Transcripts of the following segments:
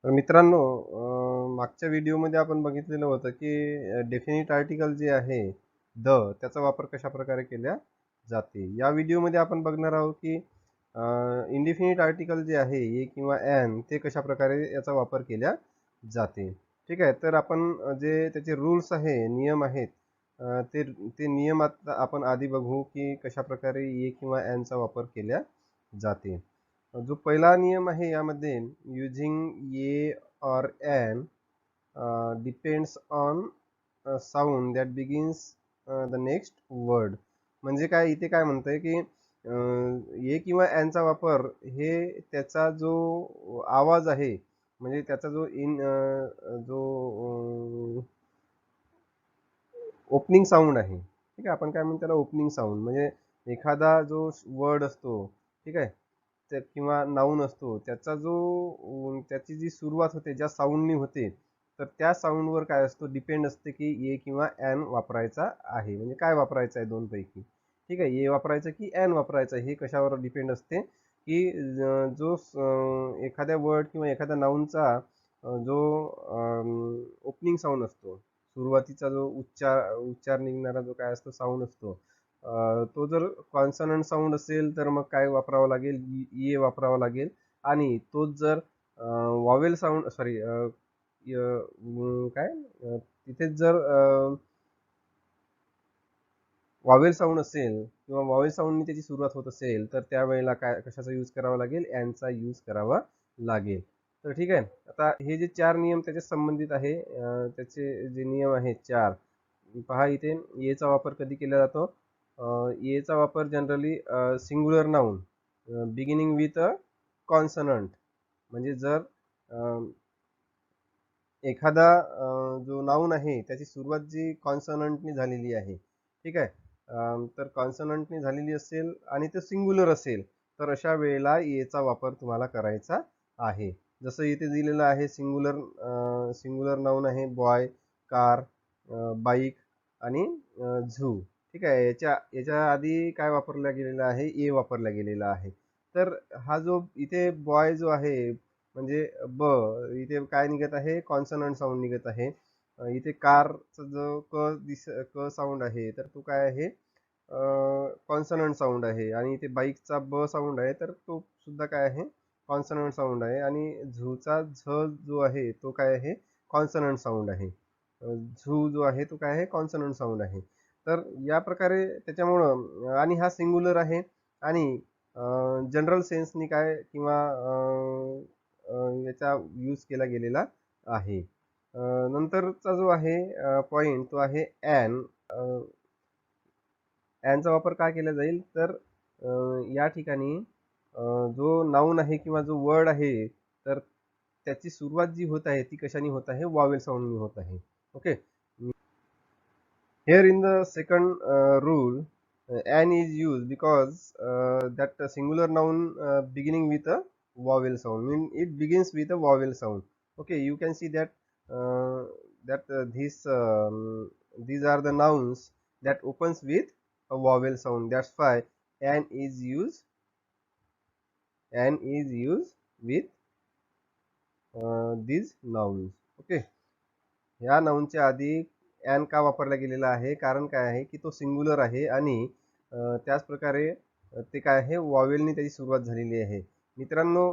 तर मित्रांनो, मागच्या व्हिडिओमध्ये आपण बघितलेलं होतं की डेफिनिट आर्टिकल जे आहे द, त्याचा वापर कशाप्रकारे केला जाते. या व्हिडिओमध्ये आपण बघणार आहोत की इनडिफिनिट आर्टिकल जे आहे ए किंवा ॲन, ते कशाप्रकारे याचा वापर केला जाते. ठीक आहे. तर आपण जे त्याचे रूल्स आहे, नियम आहेत, ते ते नियम आता आपण आधी बघू की कशाप्रकारे ए किंवा ॲनचा वापर केला जाते. जो पहिला नियम आहे यामध्ये, using a or an depends on sound that begins the next word. म्हणजे काय, इथे काय म्हणतंय की ए किंवा ॲनचा वापर हे त्याचा जो आवाज आहे, म्हणजे त्याचा जो जो ओपनिंग साऊंड आहे. ठीक आहे, आपण काय म्हणतो त्याला, ओपनिंग साऊंड. म्हणजे एखादा जो वर्ड असतो, ठीक आहे, किंवा नाऊन असतो, त्याचा जो त्याची जी सुरुवात होते ज्या साऊंडनी होते, तर त्या साऊंडवर काय असतो, डिपेंड असते की ए किंवा ॲन वापरायचा आहे. म्हणजे काय वापरायचं आहे दोनपैकी. ठीक आहे, ए वापरायचं की ॲन वापरायचं, हे कशावर डिपेंड असते की जो एखाद्या वर्ड किंवा एखाद्या नाऊनचा जो ओपनिंग साऊंड असतो, सुरुवातीचा जो उच्चार निघणारा जो काय असतो, साऊंड असतो, तो जर कॉन्सनंट साऊंड असेल तर मग काय वापरावं लागेल, ए वापरावं लागेल. आणि तोच जर वॉवेल साऊंड, सॉरी, काय, तिथेच जर वॉवेल साऊंड असेल किंवा वॉवेल साऊंडनी त्याची सुरुवात होत असेल, तर त्यावेळेला काय, कशाचा यूज करावा लागेल, ॲनचा यूज करावा लागेल. तर ठीक आहे. आता हे जे 4 नियम त्याच्या संबंधित आहे, त्याचे जे नियम आहेत 4, पहा इथे. एचा वापर कधी केला जातो? एचा वापर generally singular noun beginning with a consonant. म्हणजे जर एखादा जो नाऊन आहे त्याची सुरुवात जी कॉन्सनंटनी झालेली आहे, ठीक आहे, तर कॉन्सनंटनी झालेली असेल आणि ते सिंग्युलर असेल, तर अशा वेळेला एचा वापर तुम्हाला करायचा आहे. जसं इथे दिलेलं आहे, सिंग्युलर नाऊन आहे बॉय, कार, बाईक आणि झू. ठीक आहे, याच्या याच्या आधी काय वापरला गेलेला आहे, ए वापरला गेलेला आहे. तर हा जो इथे बॉय जो आहे, म्हणजे ब, इथे काय निघत आहे, कॉन्सनंट साऊंड निघत आहे. इथे कारचा जो क साऊंड आहे, तर तो काय आहे, कॉन्सनंट साऊंड आहे. आणि इथे बाईकचा ब साऊंड आहे, तर तो सुद्धा काय आहे, कॉन्सनंट साऊंड आहे. आणि झूचा झ जो आहे तो काय आहे, कॉन्सनंट साऊंड आहे. झू जो आहे तो काय आहे, कॉन्सनंट साऊंड आहे. तर या प्रकारे त्याच्यामुळं, आणि हा सिंग्युलर आहे. आणि जनरल सेन्सनी काय, किंवा याचा यूज केला गेलेला आहे. नंतरचा जो आहे पॉइंट, तो आहे ॲन. ॲनचा वापर काय केला जाईल, तर या ठिकाणी जो नाऊन आहे किंवा जो वर्ड आहे, तर त्याची सुरुवात जी होत आहे ती कशाने होत आहे, वॉवेल साऊंडनी होत आहे. Okay. Here in the second rule, an is used because that singular noun beginning with a vowel sound. Mean it begins with a vowel sound. Okay, you can see that these are the nouns that opens with a vowel sound. That's why an is used. An is used with these nouns. Okay. ह्या नाऊनच्या आधी and का वापरला गेलेला आहे, कारण काय आहे की तो सिंग्युलर आहे. आणि त्याच प्रकारे ते काय आहे, वॉवेलनी त्याची सुरुवात झालेली आहे. मित्रांनो,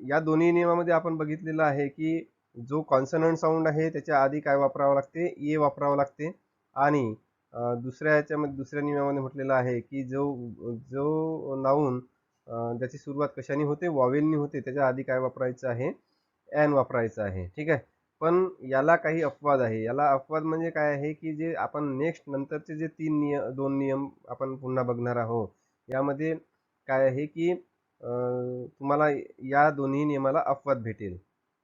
या दोन्ही नियमामध्ये आपण बघितलेलं आहे की जो कॉन्सनंट साऊंड आहे त्याच्या आधी काय वापरावं लागते, ए वापरावं लागते. आणि दुसऱ्या नियमामध्ये म्हटलेलं आहे की जो जो नाऊन ज्याची सुरुवात कशाने होते, वॉवेलनी होते, त्याच्या आधी काय वापरायचं आहे, ॲन वापरायचं आहे. ठीक आहे. पण याला काही अपवाद आहे. याला अपवाद म्हणजे काय आहे की जे आपण नेक्स्ट नंतरचे जे 2 नियम आपण पुन्हा बघणार आहोत, यामध्ये काय आहे की तुम्हाला या दोन्ही नियमाला अपवाद भेटेल.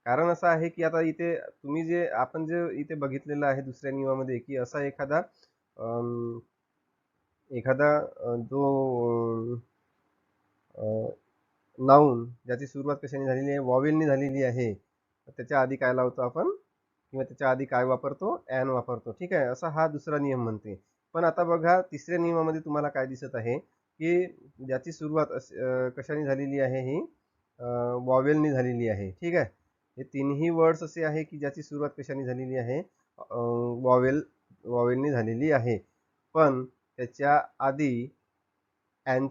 कारण असं आहे की आता इथे तुम्ही आपण जे इथे बघितलेलं आहे दुसऱ्या नियमामध्ये, की असा एखादा अं, एखादा जो नाऊन ज्याची सुरुवात कशाने झालेली आहे, वॉवेलनी झालेली आहे, तर त्याच्या आधी काय लावतो आपण, किंवा त्याच्या आधी काय वापरतो, ॲन वापरतो. ठीक आहे, असा हा दुसरा नियम म्हणते. पण आता बघा, तिसऱ्या नियमामध्ये तुम्हाला काय दिसत आहे की ज्याची सुरुवात कशाने झालेली आहे, ही वॉवेलनी झालेली आहे. ठीक आहे. हे तिन्ही वर्ड्स असे आहे की ज्याची सुरुवात कशाने झालेली आहे, वॉवेलनी झालेली आहे. पण त्याच्या आधी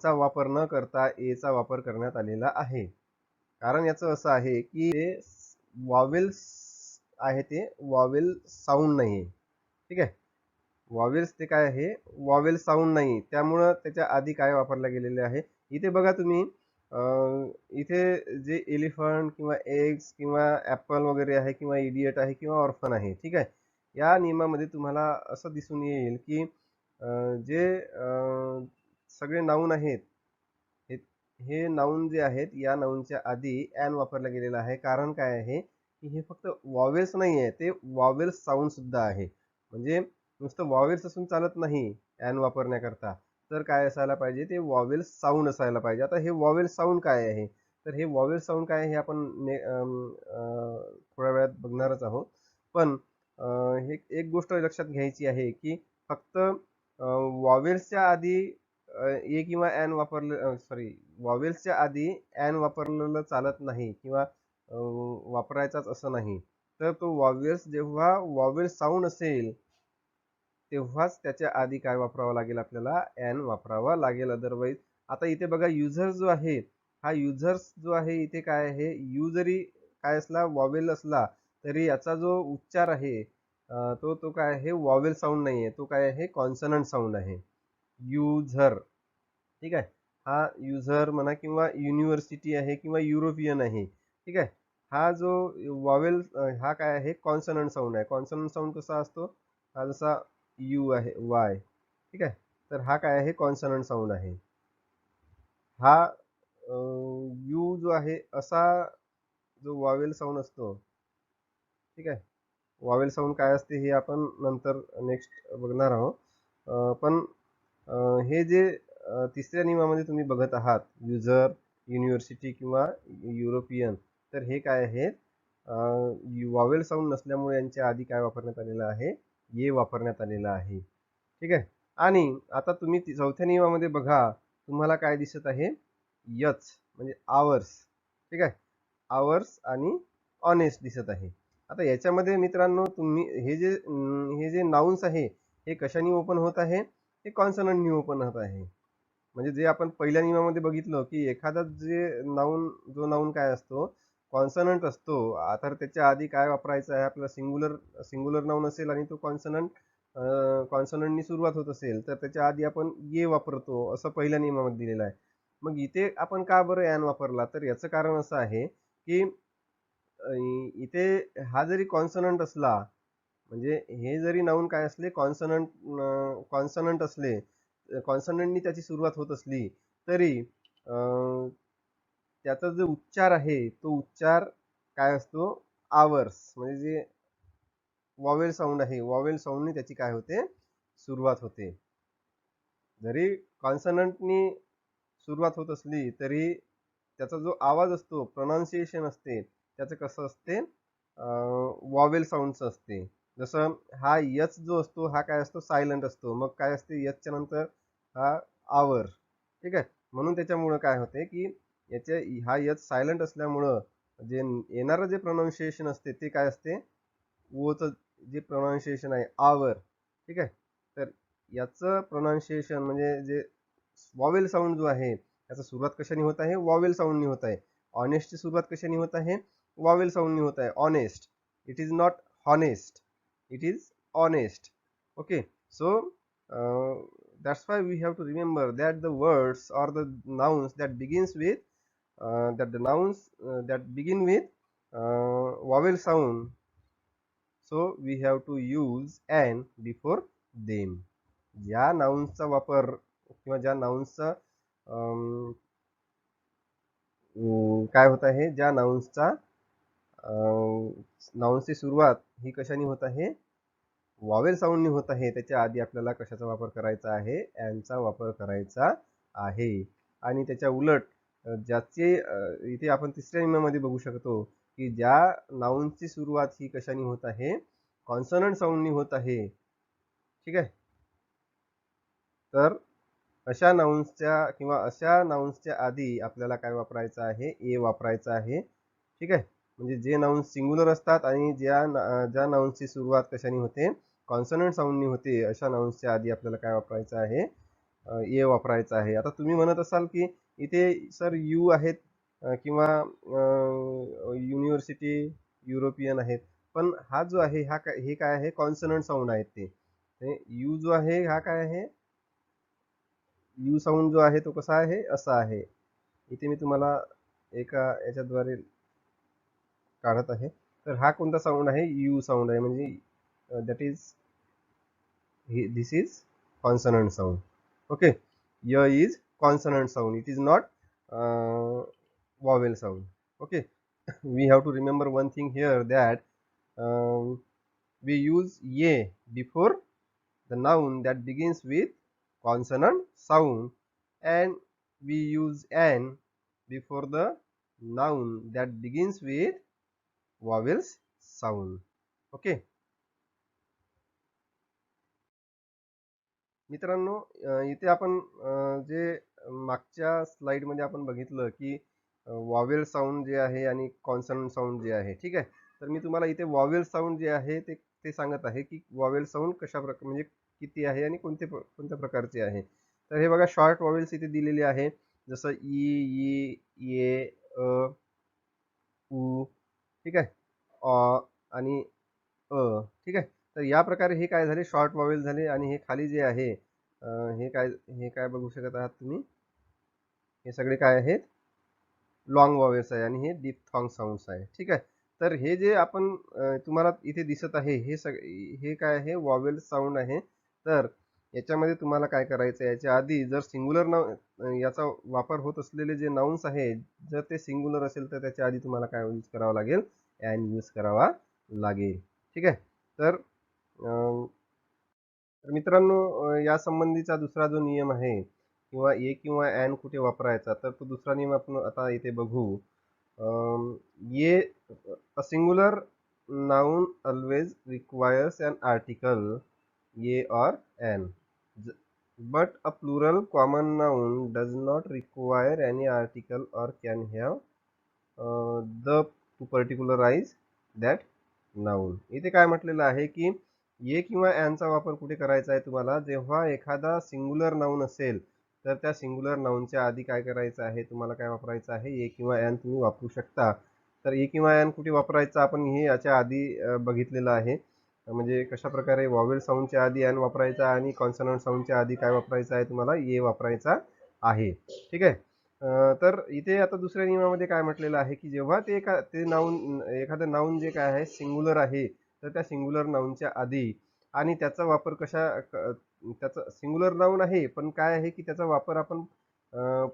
चा वापर न करता चा वापर करण्यात आलेला आहे. कारण याचं असं आहे की ते वॉवेल्स आहे, ते वॉवेल साऊंड नाही आहे. ठीक आहे, वॉवेल्स ते काय आहे, वॉवेल साऊंड नाही, त्यामुळं त्याच्या आधी काय वापरलं गेलेले आहे. इथे बघा तुम्ही, इथे जे एलिफंट किंवा एग्स किंवा ॲपल वगैरे आहे किंवा इडियट आहे किंवा ऑर्फन आहे. ठीक आहे, या नियमामध्ये तुम्हाला असं दिसून येईल की जे सगळे नाऊन आहेत, हे हे नाऊन जे आहेत, या नाऊनच्या आधी ॲन वापरला गेलेला आहे. कारण काय आहे की हे फक्त वॉवेल्स नाही आहे, ते वॉवेल साऊंड सुद्धा आहे. म्हणजे नुसतं वॉवेल्स असून चालत नाही ॲन वापरण्याकरता, तर काय असायला पाहिजे, ते वॉवेल साऊंड असायला पाहिजे. आता हे वॉवेल साऊंड काय आहे, तर हे वॉवेल साऊंड काय आहे हे आपण थोड्या वेळात बघणारच आहोत. पण हे एक गोष्ट लक्षात घ्यायची आहे की फक्त वॉवेल्सच्या आधी ए किंवा ॲन वापरलं, सॉरी, वॉवेल्सच्या आधी ॲन वापरलेलं चालत नाही किंवा वापरायचाच असं नाही. तर तो वॉवेल्स जेव्हा वॉवेल साऊंड असेल तेव्हाच त्याच्या आधी काय वापरावं लागेल, आपल्याला ॲन वापरावा लागेल. अदरवाईज आता इथे बघा, युझर जो आहे, हा युझर्स जो आहे, इथे काय आहे, यू जरी काय असला, वॉवेल असला, तरी याचा जो उच्चार आहे तो तो काय आहे, वॉवेल साऊंड नाही आहे, तो काय आहे, कॉन्सनंट साऊंड आहे. युझर, ठीक आहे, हा युझर म्हणा किंवा युनिव्हर्सिटी आहे किंवा युरोपियन आहे. ठीक आहे, हा जो वॉवेल हा काय आहे, कॉन्सनंट साऊंड आहे. कॉन्सनंट साऊंड कसा असतो, हा जसा यू आहे, वाय. ठीक आहे, तर हा काय आहे, कॉन्सनंट साऊंड आहे. हा यू जो आहे असा जो वॉवेल साऊंड असतो. ठीक आहे, वॉवेल साऊंड काय असते हे आपण नंतर नेक्स्ट बघणार आहोत. पण हे जे तिसऱ्या नियमामध्ये तुम्ही बघत आहात, युजर, युनिव्हर्सिटी किंवा युरोपियन, तर हे काय आहेत, वॉवेल साऊंड नसल्यामुळे यांच्या आधी काय वापरण्यात आलेलं आहे, ये वापरण्यात आलेलं आहे. ठीक आहे, आणि आता तुम्ही चौथ्या नियमामध्ये बघा, तुम्हाला काय दिसत आहे, यच म्हणजे आवर्स. ठीक आहे, आवर्स आणि ऑनेस्ट दिसत आहे. आता याच्यामध्ये मित्रांनो, तुम्ही हे जे नाउन्स आहे, हे कशाने ओपन होत आहे, हे कॉन्सनंटनी ओपन होत आहे. म्हणजे जे आपण पहिल्या नियमामध्ये बघितलं की एखादा जो नाऊन काय असतो, कॉन्सनंट असतो, तर त्याच्या आधी काय वापरायचं आहे, आपला सिंग्युलर नाऊन असेल आणि तो कॉन्सनंटनी सुरुवात होत असेल, तर त्याच्या आधी आपण ये वापरतो, असं पहिल्या नियमामध्ये दिलेलं आहे. मग इथे आपण का बरं ॲन वापरला, तर याचं कारण असं आहे की इथे हा जरी कॉन्सनंट असला, म्हणजे हे जरी नाऊन काय असले, कॉन्सनंट असले, कॉन्सनंटनी त्याची सुरुवात होत असली, तरी त्याचा जो उच्चार आहे, तो उच्चार काय असतो, आवर्स, म्हणजे जे वॉवेल साऊंड आहे, वॉवेल साऊंडनी त्याची काय होते, सुरुवात होते. जरी कॉन्सनंटनी सुरुवात होत असली तरी त्याचा जो आवाज असतो, प्रोनाऊन्सिएशन असते, त्याचं कसं असते, वॉवेल साऊंडचं असते. जसं हा यच जो असतो, हा काय असतो, सायलंट असतो. मग काय असते, यचच्या नंतर हा आवर. ठीक आहे, म्हणून त्याच्यामुळं काय होते की हा यच सायलंट असल्यामुळं जे येणारं जे प्रोनाऊन्सिएशन असते, ते काय असते, ओचं जे प्रोनाऊन्सिएशन आहे, आवर. ठीक आहे, तर याचं प्रोनाऊन्सिएशन म्हणजे जे वॉवेल साऊंड जो आहे, याचा सुरुवात कशाने होत आहे, वॉवेल साऊंडनी होत आहे. ऑनेस्टची सुरुवात कशाने होत आहे, वॉवेल साऊंडनी होत आहे. Honest, it is not honest, it is honest. Okay, so that's why we have to remember that the words or the nouns that begins with that begin with vowel sound, so we have to use an before them. ज्या नाउन्सचा वापर किंवा ज्या नाउन्सचा काय होत आहे, ज्या नाउन्सची सुरुवात ही कशाने होत आहे, वॉवेल साऊंडनी होत आहे, त्याच्या आधी आपल्याला कशाचा वापर करायचा आहे, ॲनचा वापर करायचा आहे. आणि त्याच्या उलट ज्याचे इथे आपण तिसऱ्या नियमामध्ये बघू शकतो की ज्या नाउन्सची सुरुवात ही कशाने होत आहे, कॉन्सनंट साऊंडनी होत आहे. ठीक आहे, तर अशा नाउन्सच्या आधी आपल्याला काय वापरायचं आहे, ए वापरायचा आहे. ठीक आहे, म्हणजे जे नाउन सिंग्युलर असतात आणि ज्या नाउन्सची सुरुवात कशाने होते, कॉन्सनंट साऊंडनी होते, अशा नाउन्सच्या आधी आपल्याला काय वापरायचं आहे, ए वापरायचा आहे. आता तुम्ही म्हणत असाल की इथे सर यू आहेत किंवा युनिव्हर्सिटी युरोपियन आहेत, पण हा जो आहे हे काय आहे, कॉन्सनंट साऊंड आहेत ते यू जो आहे हा काय आहे, यू साऊंड जो आहे तो कसा आहे, असा आहे. इथे मी तुम्हाला एका याच्याद्वारे काढत आहे. तर हा कोणता साऊंड आहे, यू साऊंड आहे, म्हणजे that is this is consonant sound. Okay, Y is consonant sound, it is not vowel sound. Okay, we have to remember one thing here, that we use ye before the noun that begins with consonant sound, and we use an before the noun that begins with vowels sound. Okay, मित्रांनो, इथे आपण जे मागच्या स्लाइडमध्ये आपण बघितलं की vowel sound जे आहे आणि कॉन्सनंट साऊंड जे आहे, ठीक आहे. तर मी तुम्हाला इथे वॉवेल साऊंड जे आहे ते ते सांगत आहे की वॉवेल साऊंड कशा प्रकार, म्हणजे किती आहे आणि कोणत्या प्रकारचे आहे. तर हे बघा, शॉर्ट वॉवेल्स इथे दिलेले आहे, जसं ई, ये, उ, ठीक आहे, अ आणि अ, ठीक आहे. तर या प्रकारे हे काय झाले, शॉर्ट वॉवेल झाले. आणि हे खाली जे आहे, हे काय बघू शकत आहात तुम्ही, हे सगळे काय आहेत, लॉंग वॉवेल्स आहे आणि हे डिप्थॉंग साऊंड्स आहे, ठीक आहे. तर हे जे आपण तुम्हाला इथे दिसत आहे, हे काय आहे, वॉवेल साऊंड आहे. तर याच्यामध्ये तुम्हाला काय करायचं आहे, याच्या आधी जर सिंग्युलर याचा वापर होत असलेले जे नाउन्स आहे, जर ते सिंग्युलर असेल तर त्याच्या आधी तुम्हाला काय यूज करावा लागेल, अँड यूज करावा लागेल, ठीक आहे. तर तर मित्रांनो, या संबंधीचा दुसरा जो नियम आहे, किंवा ए किंवा ॲन कुठे वापरायचा, तर तो दुसरा नियम आपण आता इथे बघू. A a singular noun always requires an article, a or an, but a plural common noun does not require any article or can have the to particularize that noun. इथे काय म्हटलेलं आहे की ये किंवा ॲनचा वापर कुठे करायचा आहे तुम्हाला, जेव्हा एखादा सिंग्युलर नाउन असेल तर त्या सिंग्युलर नाउनच्या आधी काय करायचं आहे, तुम्हाला काय वापरायचं आहे, ये किंवा ॲन तुम्ही वापरू शकता. तर ये किंवा ॲन कुठे वापरायचं आपण हे याच्या आधी बघितलेलं आहे. म्हणजे कशा प्रकारे वॉवेल साऊंडच्या आधी ॲन वापरायचा आणि कॉन्सनंट साऊंडच्या आधी काय वापरायचं आहे, तुम्हाला ये वापरायचा आहे, ठीक आहे. तर इथे आता दुसऱ्या नियमामध्ये काय म्हटलेलं आहे की जेव्हा ते नाऊन, एखादं नाऊन जे काय आहे सिंग्युलर आहे, तर त्या सिंग्युलर नाऊनच्या आधी, आणि त्याचा वापर त्याचं सिंग्युलर नाऊन आहे, पण काय आहे की त्याचा वापर आपण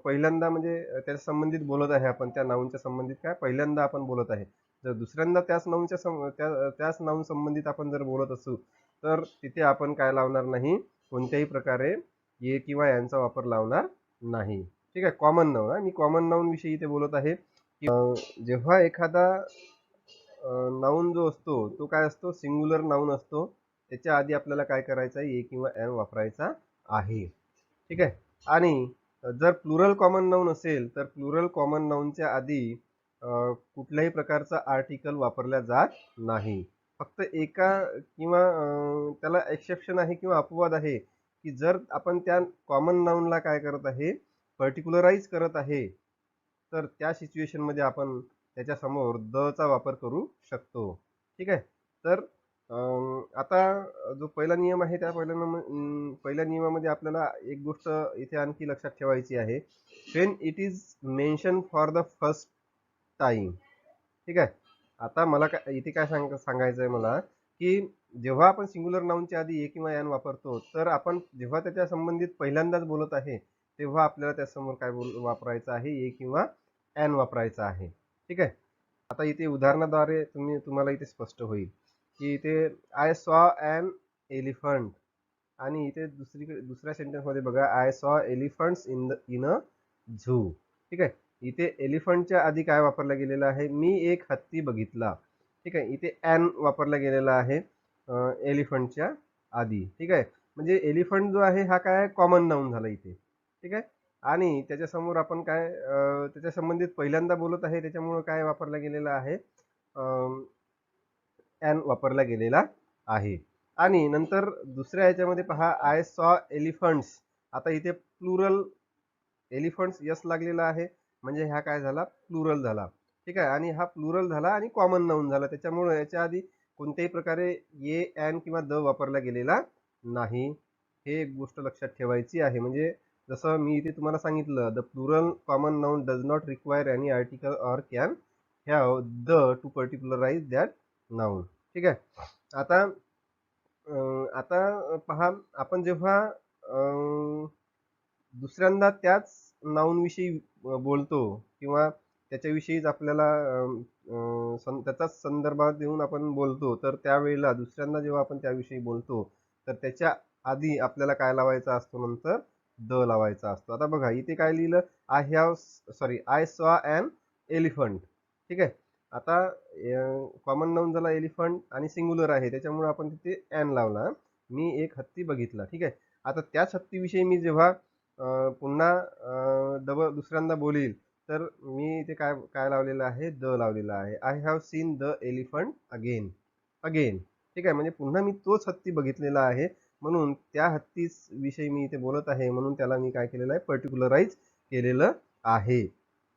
पहिल्यांदा, म्हणजे त्याच्या संबंधित बोलत आहे आपण, त्या नाऊनच्या संबंधित काय पहिल्यांदा आपण बोलत आहे. जर दुसऱ्यांदा त्याच नाऊन संबंधित आपण जर बोलत असू, तर तिथे आपण काय लावणार नाही, कोणत्याही प्रकारे ये किंवा यांचा वापर लावणार नाही, ठीक आहे. कॉमन नाऊन आहे, मी कॉमन नाऊन विषयी इथे बोलत आहे की जेव्हा एखादा नाऊन जो असतो तो काय असतो, सिंग्युलर नाऊन असतो, त्याच्या आधी आपल्याला काय करायचं आहे, ए किंवा ॲन वापरायचा आहे, ठीक आहे. आणि जर प्लुरल कॉमन नाऊन असेल तर प्लुरल कॉमन नाऊनच्या आधी कुठल्याही प्रकारचा आर्टिकल वापरला जात नाही. फक्त एका किंवा त्याला एक्सेप्शन आहे किंवा अपवाद आहे की जर आपण त्या कॉमन नाऊनला काय करत आहे, पर्टिक्युलराइज करत आहे, तर त्या सिच्युएशनमध्ये आपण त्याच्यासमोर दचा वापर करू शकतो, ठीक आहे. तर आता जो पहिला नियम आहे त्या पहिल्या नियमामध्ये आपल्याला एक गोष्ट इथे आणखी लक्षात ठेवायची आहे, Wien it is mention for the first time, ठीक आहे. आता मला इथे काय सांगायचं आहे मला, की जेव्हा आपण सिंग्युलर नाऊनच्या आधी ए किंवा ॲन वापरतो, तर आपण जेव्हा त्याच्या संबंधित पहिल्यांदाच बोलत आहे, तेव्हा आपल्याला त्यासमोर काय वापरायचं आहे, ए किंवा ॲन वापरायचा आहे, ठीक आहे. आता इथे उदाहरणाद्वारे तुम्हाला इथे स्पष्ट होईल की इथे आय सॉ ॲन एलिफंट, आणि इथे दुसऱ्या सेंटेन्समध्ये बघा, I saw elephants in a zoo, ठीक आहे. इथे एलिफंटच्या आधी काय वापरलं गेलेलं आहे, मी एक हत्ती बघितला, ठीक आहे. इथे ॲन वापरला गेलेला आहे एलिफंटच्या आधी, ठीक आहे. म्हणजे एलिफंट जो आहे हा काय कॉमन नाऊन झाला इथे, ठीक आहे. आणि त्याच्यासमोर आपण काय त्याच्या संबंधित पहिल्यांदा बोलत आहे, त्याच्यामुळं काय वापरला गेलेला आहे, ॲन वापरला गेलेला आहे. आणि नंतर दुसऱ्या ह्याच्यामध्ये पहा, आय सॉ एलिफंट्स. आता इथे प्लुरल एलिफंट्स यस लागलेला आहे, म्हणजे हा काय झाला, प्लुरल झाला. ठीक आहे. आणि हा प्लुरल झाला आणि कॉमन नाऊन झाला. त्याच्यामुळे याच्या आधी कोणत्याही प्रकारे ये, ॲन किंवा द वापरला गेलेला नाही. हे एक गोष्ट लक्षात ठेवायची आहे. म्हणजे जसं मी इथे तुम्हाला सांगितलं, the plural common noun does not require any article or can have the to particularize that noun. ठीक आहे. आता पहा, आपण जेव्हा दुसऱ्यांदा त्याच नाऊनविषयी बोलतो किंवा त्याच्याविषयीच आपल्याला त्याचाच संदर्भात देऊन आपण बोलतो, तर त्यावेळेला दुसऱ्यांदा जेव्हा आपण त्याविषयी बोलतो, तर त्याच्या आधी आपल्याला काय लावायचा असतो, नंतर द लावायचा असतो. आता बघा इथे काय लिहिलं, आय सॉ ॲन एलिफंट. ठीक आहे. आता कॉमन नाऊन झाला एलिफंट आणि सिंग्युलर आहे, त्याच्यामुळे आपण तिथे ॲन लावला. मी एक हत्ती बघितला. ठीक आहे. आता त्याच हत्तीविषयी मी जेव्हा पुन्हा दुसऱ्यांदा बोलील, तर मी इथे काय काय लावलेलं आहे, द लावलेलं आहे. I have seen the elephant again. Again. ठीक आहे. म्हणजे पुन्हा मी तोच हत्ती बघितलेला आहे, म्हणून त्या हत्तीस विषयी मी इथे बोलत आहे, म्हणून त्याला मी काय केलेलं आहे, पर्टिक्युलराइज केलेलं आहे.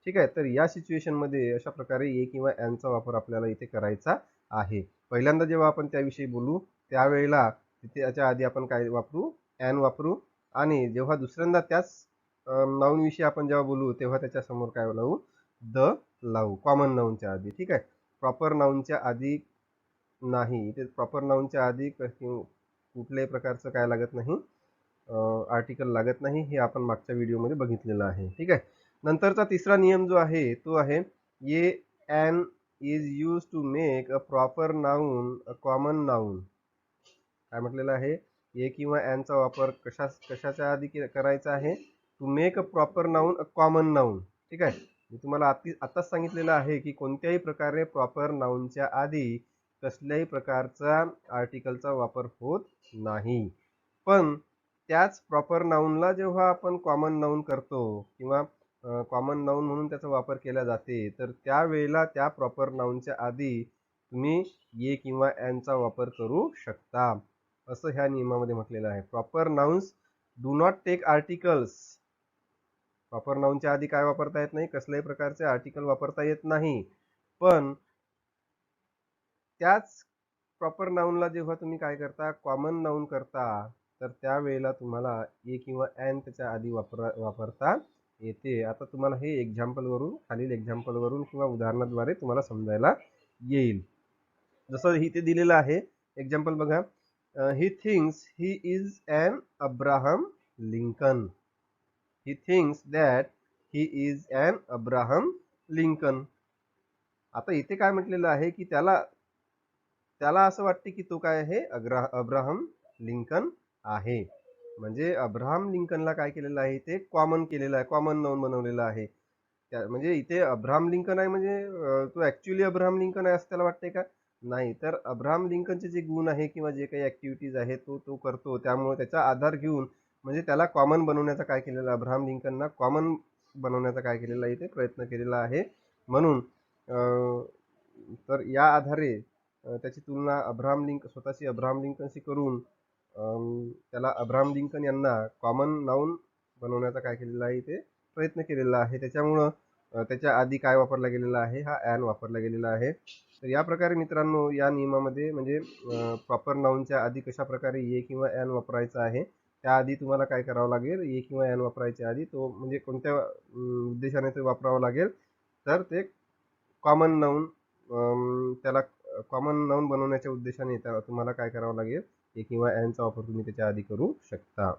ठीक आहे. तर या सिच्युएशनमध्ये अशा प्रकारे ए किंवा ॲनचा वापर आपल्याला इथे करायचा आहे. पहिल्यांदा जेव्हा आपण त्याविषयी बोलू, त्यावेळेला तिथे याच्या आधी आपण काय वापरू, ॲन वापरू. आणि जेव्हा दुसऱ्यांदा त्याच नाऊनविषयी आपण जेव्हा बोलू, तेव्हा त्याच्यासमोर काय लावू, द लावू, कॉमन नाऊनच्या आधी. ठीक आहे. प्रॉपर नाऊनच्या आधी नाही. इथे प्रॉपर नाऊनच्या आधी कुठल्याही प्रकारचं काय लागत नाही, आर्टिकल लागत नाही. हे आपण मागच्या व्हिडिओमध्ये बघितलेलं आहे. ठीक आहे. नंतरचा तिसरा नियम जो आहे तो आहे, a an is use to make a proper noun a common noun. काय म्हटलेलं आहे, ए किंवा ॲनचा वापर कशाच्या आधी करायचा आहे, to make a proper noun a common noun. ठीक आहे. मी तुम्हाला आताच सांगितलेलं आहे की कोणत्याही प्रकारे प्रॉपर नाऊनच्या आधी कसल्याही प्रकारचा आर्टिकलचा वापर होत नाही. पण त्याच प्रॉपर नाऊनला जेव्हा आपण कॉमन नाऊन करतो किंवा कॉमन नाऊन म्हणून त्याचा वापर केला जाते, तर त्यावेळेला त्या प्रॉपर नाऊनच्या आधी तुम्ही ये किंवा ॲनचा वापर करू शकता, असं ह्या नियमामध्ये म्हटलेलं आहे. Proper nouns do not take articles. Proper नाउनच्या आधी काय वापरता येत नाही, कसल्याही प्रकारचे आर्टिकल वापरता येत नाही. पण त्याच प्रॉपर नाउनला जेव्हा तुम्ही काय करता, कॉमन नाउन करता, तर त्यावेळेला तुम्हाला ए किंवा ॲन त्याच्या आधी वापरता येते. आता तुम्हाला हे खालील एक्झाम्पलवरून किंवा उदाहरणाद्वारे तुम्हाला समजायला येईल. जसं इथे दिलेलं आहे एक्झाम्पल बघा, he thinks he is an Abraham Lincoln. He thinks that he is an Abraham Lincoln. आता इथे काय म्हटलेलं आहे की त्याला असं वाटते की तो काय आहे, अब्राहम लिंकन आहे. म्हणजे अब्राहम लिंकनला काय केलेलं आहे, ते कॉमन केलेलं आहे, कॉमन नाऊन बनवलेलं आहे. म्हणजे इथे अब्राहम लिंकन आहे म्हणजे तो ॲक्च्युली अब्राहम लिंकन आहे असं त्याला वाटते का, नाही. तर अब्राहम लिंकनचे जे गुण आहे किंवा जे काही ॲक्टिव्हिटीज आहेत तो करतो, त्यामुळे त्याचा आधार घेऊन म्हणजे त्याला कॉमन बनवण्याचा काय केलेला, अब्राहम लिंकनना कॉमन बनवण्याचा काय केलेला आहे, ते प्रयत्न केलेला आहे. म्हणून तर या आधारे त्याची तुलना स्वतःची अब्राहम लिंकनशी करून त्याला अब्राहम लिंकन यांना कॉमन नाऊन बनवण्याचा काय केलेला आहे, ते प्रयत्न केलेला आहे. त्याच्यामुळं त्याच्या आधी काय वापरला गेलेला आहे, हा ॲन वापरला गेलेला आहे. तर या प्रकारे मित्रांनो, या नियमामध्ये म्हणजे प्रॉपर नाऊनच्या आधी कशा प्रकारे ए किंवा ॲन वापरायचा आहे, त्याआधी तुम्हाला काय करावं लागेल, ए किंवा ॲन वापरायच्या आधी तो म्हणजे कोणत्या उद्देशाने ते वापरावं लागेल, तर ते कॉमन नाऊन, त्याला कॉमन नाऊन बनवण्याच्या उद्देशाने तुम्हाला काय करावं लागेल, ए किंवा ॲनचा वापर तुम्ही त्याच्या आधी करू शकता.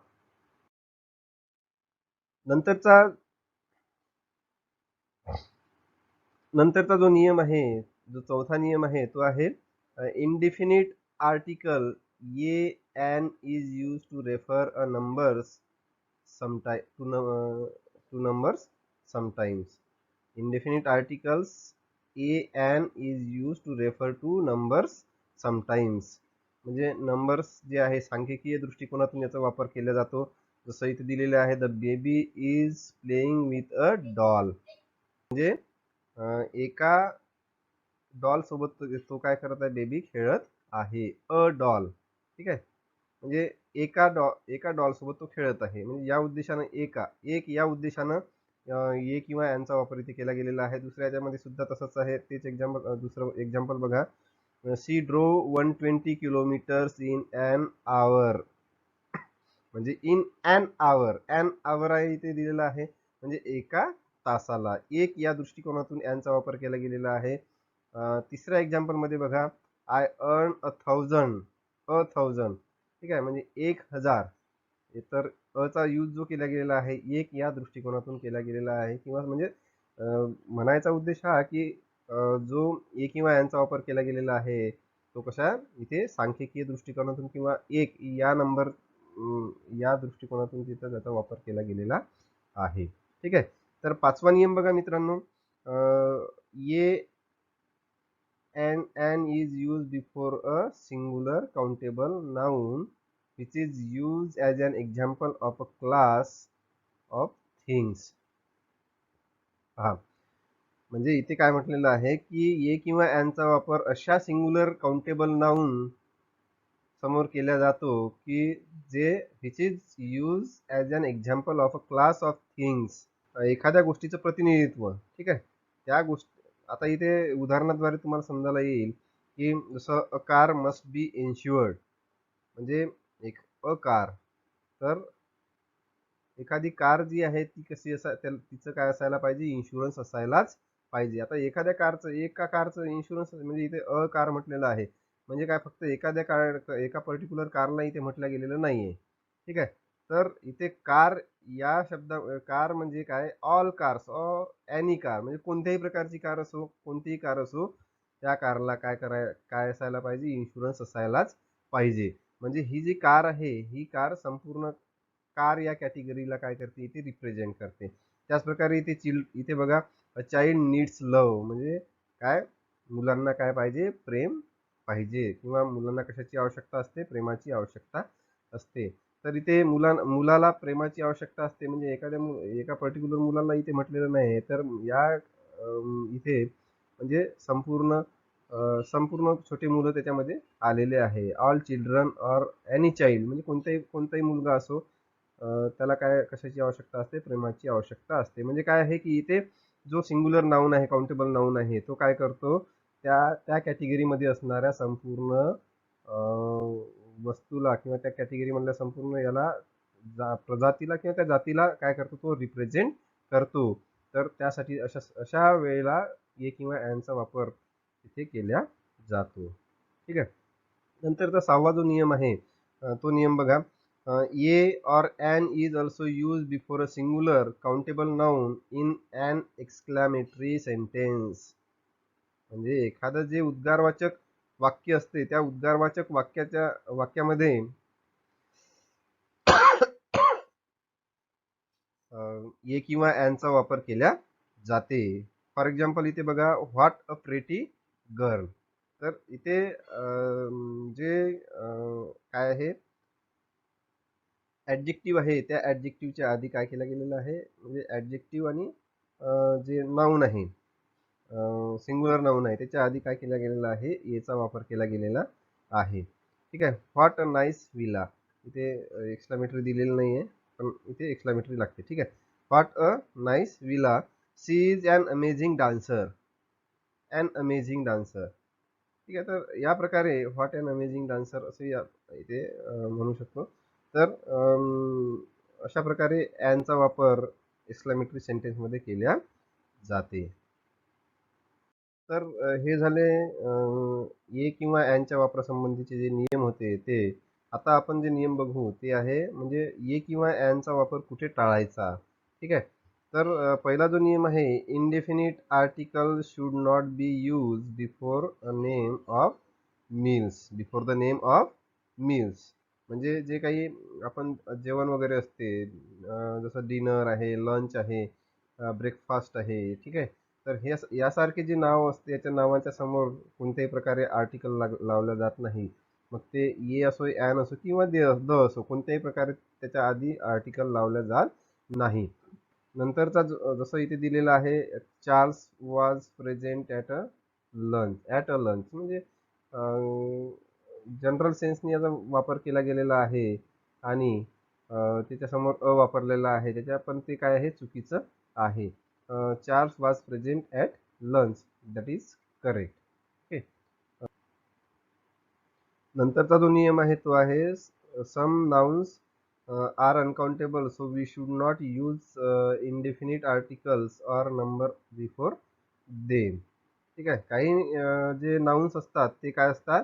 नंतरचा जो नियम आहे, जो चौथा नियम आहे, तो आहे indefinite article a an is use to refer a numbers to numbers sometimes. Indefinite articles a and is used to refer to numbers sometimes. म्हणजे नंबर्स जे आहे सांख्यिकीय दृष्टिकोनातून याचा वापर केला जातो. जसं इथे दिलेले आहे, the baby is playing with a doll. म्हणजे एका डॉल सोबत तो काय करत आहे, बेबी खेळत आहे. A doll. ठीक आहे. म्हणजे एका डॉल सोबत तो खेळत आहे. म्हणजे या उद्देशानं एक या उद्देशानं ए किंवा यांचा वापर इथे केला गेलेला आहे. दुसऱ्या याच्यामध्ये सुद्धा तसंच आहे. तेच एक्झाम्पल, दुसरं एक्झाम्पल बघा. शी ड्रो 120 किलोमीटर्स इन ॲन आवर. म्हणजे in an hour. An hour आहे इथे दिलेला आहे, म्हणजे एका तासाला. एक या दृष्टिकोनातून ॲनचा वापर केला गेलेला आहे. तिसऱ्या एक्झाम्पलमध्ये बघा. I earn 1000. 1000. ठीक आहे, म्हणजे 1000. तर अचा यूज जो केला गेलेला आहे, एक या दृष्टिकोनातून केला गेलेला आहे. किंवा म्हणजे म्हणायचा उद्देश हा की जो ए किंवा यांचा वापर केला गेलेला आहे, तो कशा इथे सांख्यिकीय दृष्टिकोनातून किंवा एक या नंबर या दृष्टिकोनातून तिथं त्याचा वापर केला गेलेला आहे. ठीक आहे. तर पाचवा नियम बघा मित्रांनो. ये and is used before a singular countable noun which is used as an example of a class of things. हा, म्हणजे इथे काय म्हटलेलं आहे की ये किंवा यांचा वापर अशा सिंग्युलर काउंटेबल नाउन समोर केला जातो की जे which is use as an example of a class of things. एखाद्या गोष्टीचं प्रतिनिधित्व. ठीक आहे. त्या गोष्टी आता इथे उदाहरणाद्वारे तुम्हाला समजायला येईल की जसं a car must be insured. म्हणजे एक अ कार. तर एखादी कार जी आहे ती कशी तिचं काय असायला पाहिजे, इन्शुरन्स असायलाच पाहिजे. आता एखाद्या कारचं एका कारचं इन्शुरन्स म्हणजे इथे अ कार म्हटलेलं आहे, म्हणजे काय फक्त एखाद्या कार एका पर्टिक्युलर कारला इथे म्हटलं गेलेलं नाहीये. ठीक आहे. तर इथे कार या कार म्हणजे काय, ऑल कार्स एनी कार, म्हणजे कोणत्याही प्रकारची कार असो, कोणतीही कार असो, त्या कारला काय असायला पाहिजे, इन्शुरन्स असायलाच पाहिजे. म्हणजे ही जी कार आहे, ही कार संपूर्ण कार या कॅटेगरीला काय करते, इथे रिप्रेझेंट करते. त्याचप्रकारे इथे बघा. A child needs love. म्हणजे काय, मुलांना काय पाहिजे, प्रेम पाहिजे. किंवा मुलांना कशाची आवश्यकता असते, प्रेमाची आवश्यकता असते. तर इथे मुलाला प्रेमाची आवश्यकता असते, म्हणजे एका पर्टिक्युलर मुलाला इथे म्हटलेलं नाही. तर इथे म्हणजे संपूर्ण छोटे मुलं त्याच्यामध्ये आलेले आहे. All children or any child, म्हणजे कोणताही मुलगा असो, त्याला काय कशाची आवश्यकता असते, प्रेमाची आवश्यकता असते. म्हणजे काय आहे की इथे जो सिंग्युलर नाऊन आहे, काउंटेबल नाऊन आहे, तो काय करतो, त्या त्या कॅटेगरीमध्ये असणाऱ्या संपूर्ण वस्तूला किंवा त्या कॅटेगरीमधल्या संपूर्ण याला प्रजातीला किंवा त्या जातीला काय करतो, तो रिप्रेझेंट करतो. तर त्यासाठी अशा अशा वेळेला ए किंवा यांचा वापर इथे केला जातो. ठीक आहे. नंतरचा सहावा जो नियम आहे, तो नियम बघा. ये और an is also use before a singular countable noun in an exclamatory sentence. म्हणजे एखादं जे उद्गारवाचक वाक्य असते, त्या उद्गारवाचक वाक्यामध्ये ए किंवा एनचा वापर केला जाते. फॉर एक्झाम्पल इथे बघा. What a pretty girl. तर इथे जे काय आहे, ॲडजेक्टिव्ह आहे, त्या ॲडजेक्टिव्हच्या आधी काय केलं गेलेलं आहे, म्हणजे ॲडजेक्टिव्ह आणि जे नाऊन आहे, सिंग्युलर नाऊन आहे, त्याच्या आधी काय केला गेलेला आहे, एचा वापर केला गेलेला आहे. ठीक आहे. What a nice villa. इथे एक्सक्लामेटरी दिलेलं नाही आहे, पण इथे एक्सक्लामेटरी लागते. ठीक आहे. What a nice villa. She is an amazing dancer. An amazing dancer. ठीक आहे. तर या प्रकारे व्हॉट ॲन अमेझिंग डान्सर असे इथे म्हणू शकतो. तर अशा प्रकारे ॲनचा वापर एक्सक्लामेटरी सेंटेन्समध्ये केल्या जाते. तर हे झाले ए किंवा ॲनच्या वापरासंबंधीचे जे नियम होते ते. आता आपण जे नियम बघू ते आहे म्हणजे ए किंवा ॲनचा वापर कुठे टाळायचा. ठीक आहे. तर पहिला जो नियम आहे, indefinite article should not be use before a name of meals. Before the name of meals. म्हणजे जे काही आपण जेवण वगैरे असते, जसं डिनर आहे, लंच आहे, ब्रेकफास्ट आहे. ठीक आहे. तर हे यासारखे जे नाव असते, याच्या नावाच्या समोर कोणत्याही प्रकारे आर्टिकल लावलं जात नाही. मग ते ए असो, ॲन असो किंवा द असो, कोणत्याही प्रकारे त्याच्या आधी आर्टिकल लावलं जात नाही. नंतरचा जसं इथे दिलेलं आहे, Charles was present at a lunch, at a lunch म्हणजे जनरल सेन्सनी याचा वापर केला गेलेला आहे आणि त्याच्यासमोर वापरलेला आहे, त्याच्या पण ते काय आहे, चुकीचं आहे. Charles was present at lunch, that is correct. Okay. नंतरचा जो नियम आहे तो आहे some nouns are uncountable, so we should not use indefinite articles or number before them. ठीक आहे. काही जे नाउन्स असतात ते काय असतात,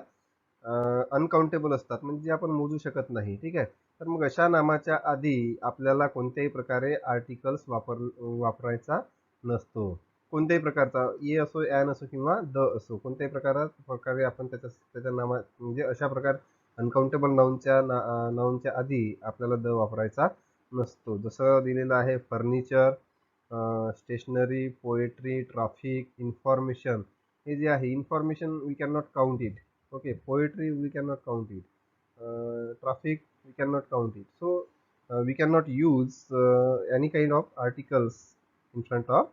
अनकाउंटेबल असतात, म्हणजे आपण मोजू शकत नाही. ठीक आहे. तर मग अशा नामाच्या आधी आपल्याला कोणत्याही प्रकारे आर्टिकल्स वापरायचा नसतो. कोणत्याही प्रकारचा, ए असो, ॲन असो किंवा द असो, कोणत्याही प्रकारे आपण त्याच्या नामा म्हणजे अशा प्रकार अनकाउंटेबल नाऊनच्या आधी आपल्याला द वापरायचा नसतो. जसं दिलेलं आहे furniture, stationery, poetry, traffic, information. हे जे आहे information we can not count it. Okay. Poetry we can not count it. Traffic we can not count it. So we can not use any kind of articles in front of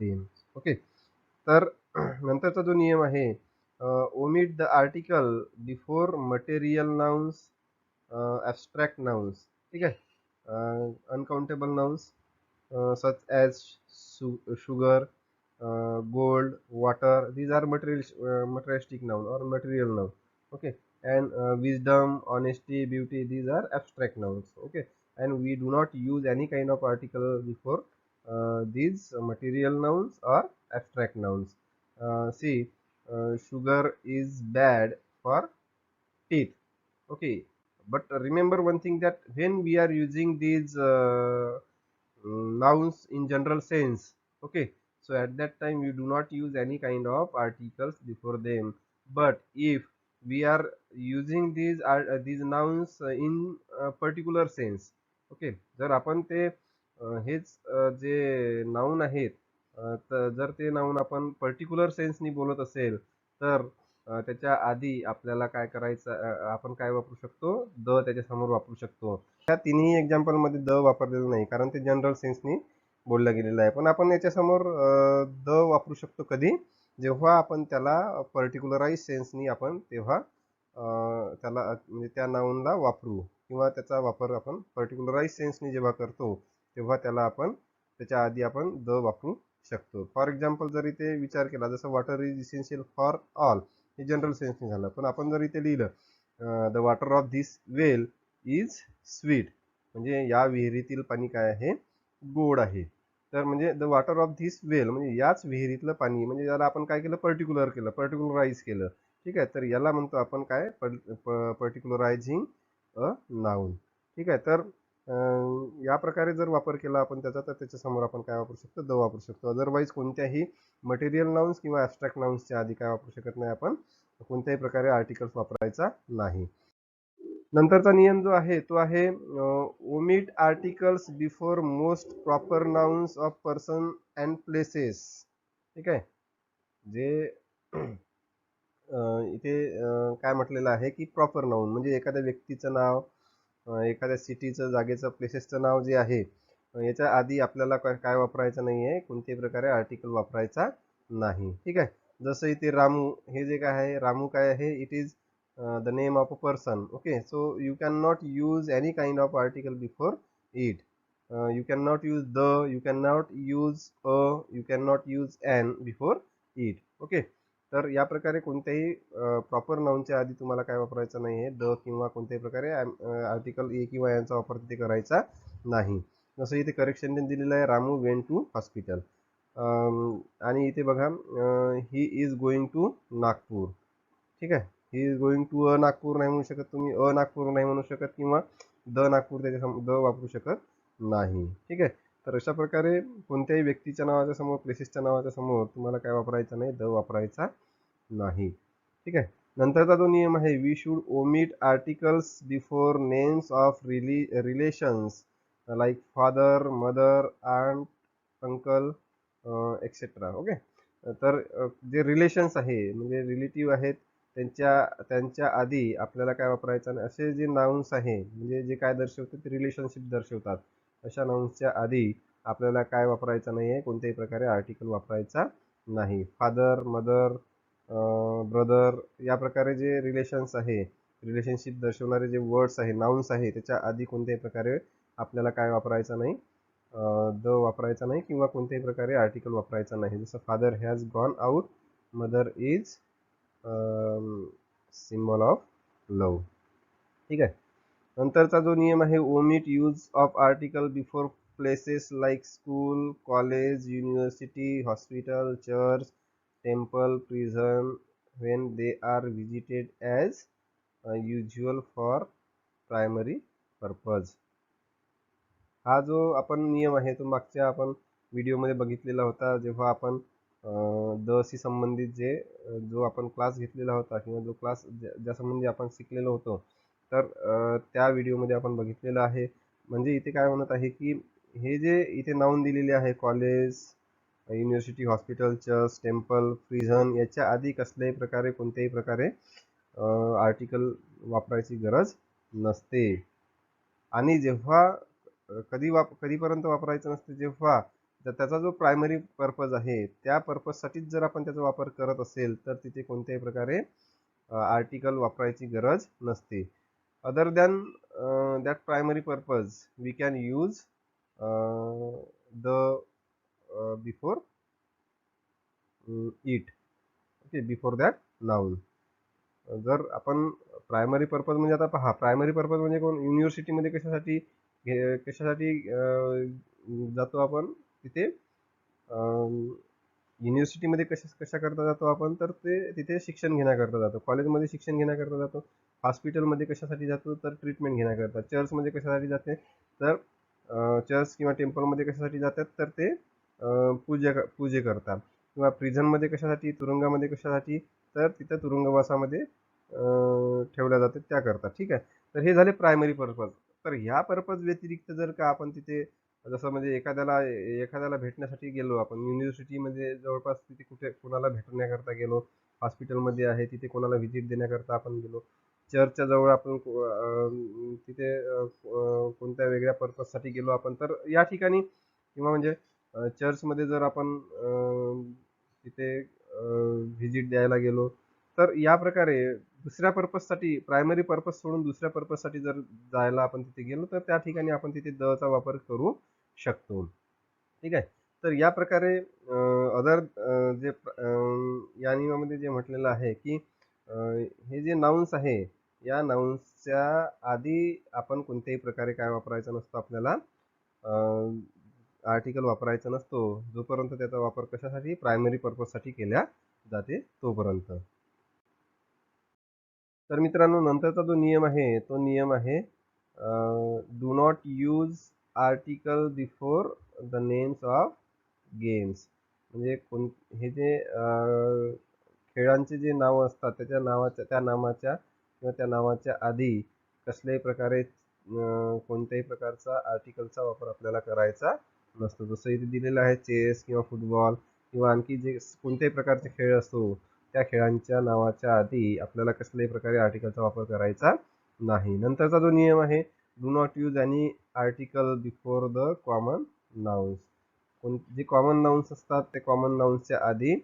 them. Okay. तर नंतरचा जो नियम आहे, omit the article before material nouns, abstract nouns. ठीक आहे. Uncountable nouns such as sugar, gold, water. These are materialistic noun or material noun. Okay, and wisdom, honesty, beauty. These are abstract nouns. Okay, and we do not use any kind of article before these material nouns or abstract nouns. See, sugar is bad for teeth. Okay, but remember one thing, that when we are using these nouns in general sense, okay, so at that time we do not use any kind of articles before them. But if we are using these nouns in particular sense, okay, जर आपण ते हेच जे noun आहेत, तर जर ते noun आपण पर्टिक्युलर सेन्सनी बोलत असेल, तर त्याच्या आधी आपल्याला काय करायचं, आपण काय वापरू शकतो, द त्याच्यासमोर वापरू शकतो. ह्या तिन्ही एक्झाम्पलमध्ये द वापरलेलं नाही, कारण ते जनरल सेन्सनी बोललं गेलेलं आहे. पण आपण याच्यासमोर द वापरू शकतो कधी, जेव्हा आपण त्याला पर्टिक्युलराइज सेन्सनी आपण तेव्हा त्याला म्हणजे त्या नाऊनला वापरू, किंवा त्याचा वापर आपण पर्टिक्युलराइज सेन्सनी जेव्हा करतो तेव्हा त्याला आपण त्याच्या आधी आपण द वापरू शकतो. फॉर एक्झाम्पल जर इथे विचार केला, जसं water is essential for all, हे जनरल सेन्सनी झालं. पण आपण जर इथे लिहिलं the water of this well is sweet, म्हणजे या विहिरीतील पाणी काय आहे, गोड आहे. तर म्हणजे द वॉटर ऑफ धिस वेल म्हणजे याच विहिरीतलं पाणी, म्हणजे याला आपण काय केलं, पर्टिक्युलराइज केलं. ठीक आहे. तर याला म्हणतो आपण काय, पर्टिक्युलरायझिंग अ नाऊन. ठीक आहे. तर या प्रकारे जर वापर केला आपण त्याचा, तर त्याच्यासमोर आपण काय वापरू शकतो, द वापरू शकतो. अदरवाईज कोणत्याही मटेरियल नाउन्स किंवा ॲब्स्ट्रॅक्ट नाउन्सच्या आधी काय वापरू शकत नाही आपण, कोणत्याही प्रकारे आर्टिकल्स वापरायचा नाही. नंतरचा नियम जो आहे तो आहे omit articles before most proper nouns of person and places. ठीक आहे. जे इथे काय म्हटलेलं आहे की प्रॉपर नाउन म्हणजे एखाद्या व्यक्तीचं नाव, एखाद्या सिटीचं, जागेचं, प्लेसेसचं नाव जे आहे, याच्या आधी आपल्याला काय वापरायचं नाही आहे, कोणत्याही प्रकारे आर्टिकल वापरायचा नाही. ठीक आहे. जसं इथे रामू, हे जे काय आहे, रामू काय आहे, it is the name of a person. Okay. So you can not use any kind of article before it. You can not use the, you can not use a, you can not use an before it. Okay. तर या प्रकारे कोणत्याही proper नाऊनच्या आधी तुम्हाला काय वापरायचं नाही आहे, द किंवा कोणत्याही प्रकारे आर्टिकल ए किंवा यांचा वापर तिथे करायचा नाही. जसं इथे करेक्शन दिलेलं आहे, रामू वेंट टू हॉस्पिटल. आणि इथे बघा, he is going to Nagpur. ठीक आहे. He is going to a Nagpur नाही म्हणू शकत तुम्ही, नागपूर नाही म्हणू शकत, किंवा द नागपूर त्याच्या द वापरू शकत नाही. ठीक आहे. तर अशा प्रकारे कोणत्याही व्यक्तीच्या नावाच्या समोर, प्लेसेसच्या नावाच्या समोर तुम्हाला काय वापरायचं नाही, द वापरायचा नाही. ठीक आहे. नंतरचा जो नियम आहे, we should omit articles before names of relations like father, mother, aunt, uncle, etcetera. Okay. तर जे रिलेशन्स आहे म्हणजे रिलेटिव्ह आहेत, त्यांच्या आधी आपल्याला काय वापरायचं नाही. असे जे नाउन्स आहे म्हणजे जे काय दर्शवतात, ते रिलेशनशिप दर्शवतात, अशा नाउन्सच्या आधी आपल्याला काय वापरायचं नाही आहे, कोणत्याही प्रकारे आर्टिकल वापरायचा नाही. फादर, मदर, ब्रदर, या प्रकारे जे रिलेशन्स आहे, रिलेशनशिप दर्शवणारे जे वर्ड्स आहे, नाउन्स आहे, त्याच्या आधी कोणत्याही प्रकारे आपल्याला काय वापरायचं नाही, द वापरायचा नाही किंवा कोणत्याही प्रकारे आर्टिकल वापरायचा नाही. जसं father has gone out, mother is symbol of love. ठीक आहे. नंतरचा जो नियम आहे, omit use of article before places like school, college, university, hospital, church, temple, prison when they are visited as usual for primary purpose. हा जो आपण नियम आहे तो मागच्या आपण व्हिडिओमध्ये बघितलेला होता, जेव्हा आपण द शी संबंधित जो आपण क्लास घेतलेला होता किंवा जो क्लास ज्या संबंधी आपण शिकलेलो होतो, तर त्या व्हिडिओमध्ये आपण बघितलेलं आहे. म्हणजे इथे काय म्हणत आहे की हे जे इथे नाऊन दिलेले आहे, college, university, hospital, church, temple, prison, याच्या आधी कसल्याही प्रकारे कोणत्याही प्रकारे आर्टिकल वापरायची गरज नसते. आणि जेव्हा कधीपर्यंत वापरायचं नसते, जेव्हा त्याचा जो प्रायमरी पर्पज आहे त्या पर्पजसाठीच जर आपण त्याचा वापर करत असेल तर तिथे कोणत्याही प्रकारे आर्टिकल वापरायची गरज नसते. Other than that primary purpose we can use the before it. Okay, before that noun. जर आपण प्रायमरी पर्पज म्हणजे आता पहा, प्रायमरी पर्पज म्हणजे कोण, युनिव्हर्सिटीमध्ये कशासाठी जातो आपण तिथे, युनिव्हर्सिटीमध्ये कशा करता जातो आपण, तर ते तिथे शिक्षण घेण्याकरता जातो. कॉलेजमध्ये शिक्षण घेण्याकरता जातो. हॉस्पिटलमध्ये कशासाठी जातो, तर ट्रीटमेंट घेण्याकरता. चर्चमध्ये कशासाठी जाते, तर चर्च किंवा टेम्पलमध्ये कशासाठी जातात, तर ते पूजे करतात. किंवा प्रिझनमध्ये कशासाठी, तुरुंगामध्ये कशासाठी, तर तिथं तुरुंगवासामध्ये ठेवल्या जातात त्याकरता. ठीक आहे. तर हे झाले प्रायमरी पर्पज. तर ह्या पर्पज व्यतिरिक्त जर का आपण तिथे, जसं म्हणजे एखाद्याला भेटण्यासाठी गेलो आपण, युनिव्हर्सिटीमध्ये जवळपास तिथे कुठे कोणाला भेटण्याकरता गेलो, हॉस्पिटलमध्ये आहे तिथे कोणाला व्हिजिट देण्याकरता आपण गेलो, चर्चच्या जवळ आपण तिथे कोणत्या वेगळ्या पर्पजसाठी गेलो आपण, तर या ठिकाणी किंवा म्हणजे चर्चमध्ये जर आपण तिथे व्हिजिट द्यायला गेलो, तर या प्रकारे दुसऱ्या पर्पजसाठी, प्रायमरी पर्पज सोडून दुसऱ्या पर्पजसाठी जर जायला आपण तिथे गेलो, तर त्या ठिकाणी आपण तिथे दचा वापर करू शकतो. ठीक आहे. तर या प्रकारे अदर जे या नियमामध्ये जे म्हटलेलं आहे की हे जे नाउन्स आहे, या नाउन्सच्या आधी आपण कोणत्याही प्रकारे काय वापरायचं नसतं, आपल्याला आर्टिकल वापरायचा नसतो, जोपर्यंत त्याचा वापर कशासाठी, प्रायमरी पर्पजसाठी केल्या जाते तोपर्यंत. तर मित्रांनो, नंतरचा जो नियम आहे तो नियम आहे, do not use article before the names of games. म्हणजे हे जे खेळांचे जे नाव असतात त्या नावाच्या आधी कसल्याही प्रकारे कोणत्याही प्रकारचा आर्टिकलचा वापर आपल्याला करायचा नसतो. जसं इथे दिलेलं आहे, चेस किंवा फुटबॉल किंवा आणखी जे कोणत्याही प्रकारचे खेळ असतो, त्या खेळांच्या नावाच्या आधी आपल्याला कसल्याही प्रकारे आर्टिकलचा वापर करायचा नाही. नंतरचा जो नियम आहे, do not use any article before the common nouns. जे कॉमन नाउन्स असतात ते कॉमन नाउन्सच्या आधी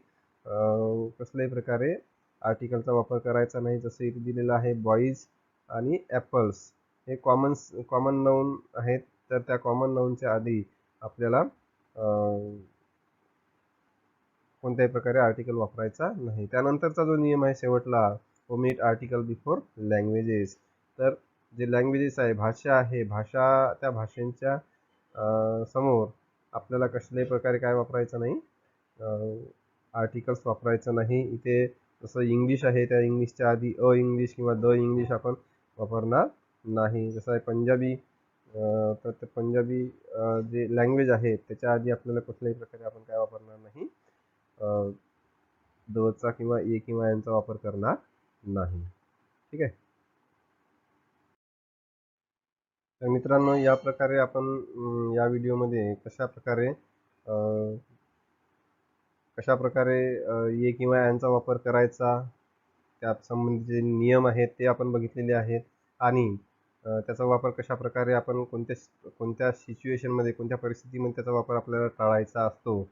कसल्याही प्रकारे आर्टिकलचा वापर करायचा नाही. जसं इथे दिलेलं आहे, बॉईज आणि ॲपल्स हे कॉमन नाउन आहेत, तर त्या कॉमन नाउनच्या आधी आपल्याला कोणत्याही प्रकारे आर्टिकल वापरायचा नाही. त्यानंतरचा जो नियम आहे शेवटला, ओमिट आर्टिकल बिफोर लँग्वेजेस. तर जे लँग्वेजेस आहे, भाषा आहे, त्या भाषांच्या समोर आपल्याला कसल्याही प्रकारे काय वापरायचं नाही, आर्टिकल्स वापरायचं नाही. इथे जसं इंग्लिश आहे, त्या इंग्लिशच्या आधी इंग्लिश किंवा द इंग्लिश आपण वापरणार नाही. जसं आहे पंजाबी, तर ते पंजाबी जे लँग्वेज आहे त्याच्या आधी आपल्याला कुठल्याही प्रकारे आपण काय वापरणार नाही, दचा किंवा ए किंवा यांचा वापर करणार नाही. ठीक आहे. तर मित्रांनो, या प्रकारे आपण या व्हिडिओमध्ये कशा प्रकारे ए किंवा यांचा वापर करायचा, त्या संबंधीचे नियम आहेत ते आपण बघितलेले आहेत. आणि त्याचा वापर कशा प्रकारे आपण कोणत्या सिच्युएशनमध्ये, कोणत्या परिस्थितीमध्ये त्याचा वापर आपल्याला टाळायचा असतो,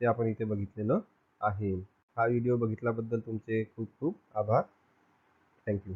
ते आपण इथे बघितलेलं आहे. हा व्हिडिओ बघितल्याबद्दल तुमचे खूप खूप आभार. थँक्यू.